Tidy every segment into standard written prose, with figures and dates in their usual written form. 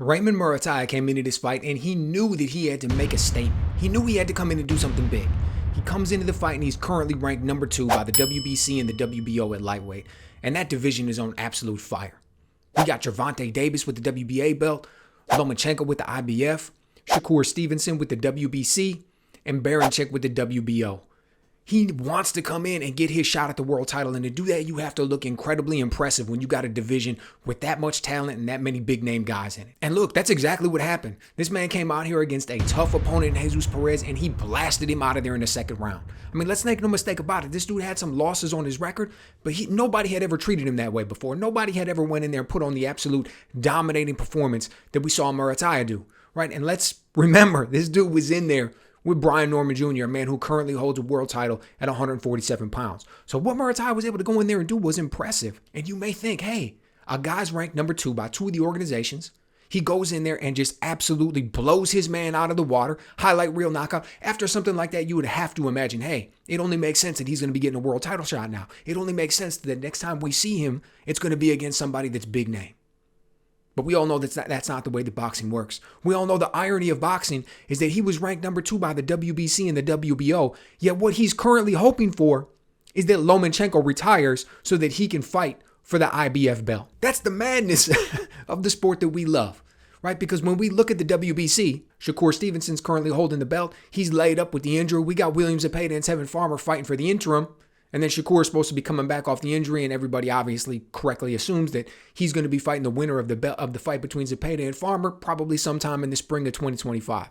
Raymond Muratalla came into this fight and he knew that he had to make a statement. He knew he had to come in and do something big. He comes into the fight and he's currently ranked number 2 by the WBC and the WBO at lightweight. And that division is on absolute fire. We got Gervonta Davis with the WBA belt, Lomachenko with the IBF, Shakur Stevenson with the WBC, and Baranchyk with the WBO. He wants to come in and get his shot at the world title. And to do that, you have to look incredibly impressive when you got a division with that much talent and that many big name guys in it. And look, that's exactly what happened. This man came out here against a tough opponent in Jesus Perez and he blasted him out of there in the second round. I mean, let's make no mistake about it. This dude had some losses on his record, but nobody had ever treated him that way before. Nobody had ever went in there and put on the absolute dominating performance that we saw Muratalla do, right? And let's remember, this dude was in there with Brian Norman Jr., a man who currently holds a world title at 147 pounds. So what Muratalla was able to go in there and do was impressive. And you may think, hey, a guy's ranked number 2 by 2 of the organizations. He goes in there and just absolutely blows his man out of the water, highlight reel knockout. After something like that, you would have to imagine, hey, it only makes sense that he's going to be getting a world title shot now. It only makes sense that next time we see him, it's going to be against somebody that's big name. But we all know that's not the way that boxing works. We all know the irony of boxing is that he was ranked number 2 by the WBC and the WBO, yet what he's currently hoping for is that Lomachenko retires so that he can fight for the IBF belt. That's the madness of the sport that we love, right? Because when we look at the WBC, Shakur Stevenson's currently holding the belt. He's laid up with the injury. We got Williams Zepeda and Tevin Farmer fighting for the interim. And then Shakur is supposed to be coming back off the injury, and everybody obviously correctly assumes that he's going to be fighting the winner of the fight between Zepeda and Farmer probably sometime in the spring of 2025.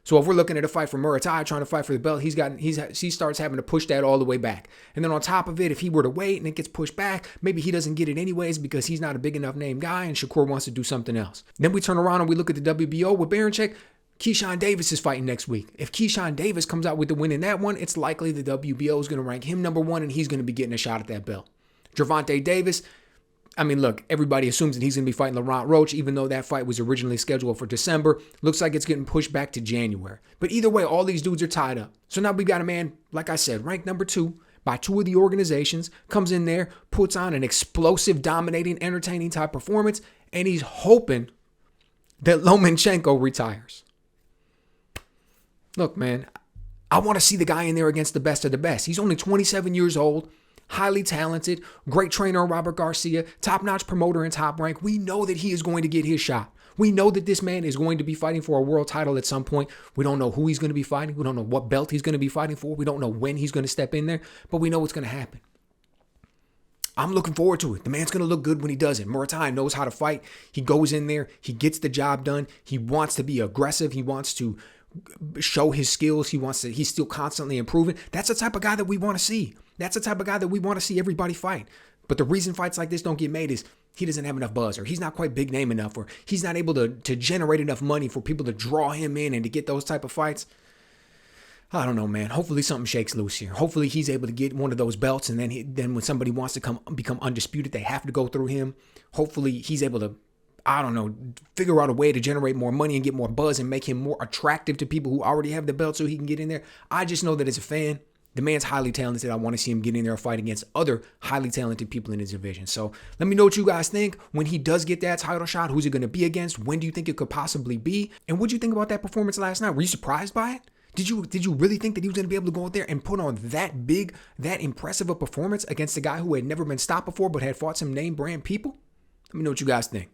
So if we're looking at a fight for Muratalla trying to fight for the belt, he starts having to push that all the way back. And then on top of it, if he were to wait and it gets pushed back, maybe he doesn't get it anyways because he's not a big enough name guy and Shakur wants to do something else. Then we turn around and we look at the WBO with Baranchyk. Keyshawn Davis is fighting next week. If Keyshawn Davis comes out with the win in that one, it's likely the WBO is going to rank him number 1 and he's going to be getting a shot at that belt. Gervonta Davis, I mean, look, everybody assumes that he's going to be fighting Laurent Roach, even though that fight was originally scheduled for December. Looks like it's getting pushed back to January. But either way, all these dudes are tied up. So now we've got a man, like I said, ranked number 2 by 2 of the organizations, comes in there, puts on an explosive, dominating, entertaining type performance, and he's hoping that Lomachenko retires. Look, man, I want to see the guy in there against the best of the best. He's only 27 years old, highly talented, great trainer Robert Garcia, top-notch promoter in Top Rank. We know that he is going to get his shot. We know that this man is going to be fighting for a world title at some point. We don't know who he's going to be fighting. We don't know what belt he's going to be fighting for. We don't know when he's going to step in there, but we know what's going to happen. I'm looking forward to it. The man's going to look good when he does it. Muratalla knows how to fight. He goes in there. He gets the job done. He wants to be aggressive. He wants to show his skills. He's still constantly improving. That's the type of guy that we want to see. That's the type of guy that we want to see everybody fight. But the reason fights like this don't get made is he doesn't have enough buzz, or he's not quite big name enough, or he's not able to generate enough money for people to draw him in and to get those type of fights. I don't know, man. Hopefully something shakes loose here. Hopefully he's able to get one of those belts, and then when somebody wants to become undisputed, they have to go through him. Hopefully he's able to, I don't know, figure out a way to generate more money and get more buzz and make him more attractive to people who already have the belt so he can get in there. I just know that as a fan, the man's highly talented. I want to see him get in there and fight against other highly talented people in his division. So let me know what you guys think. When he does get that title shot, who's it going to be against? When do you think it could possibly be? And what do you think about that performance last night? Were you surprised by it? Did you really think that he was going to be able to go out there and put on that big, that impressive a performance against a guy who had never been stopped before but had fought some name brand people? Let me know what you guys think.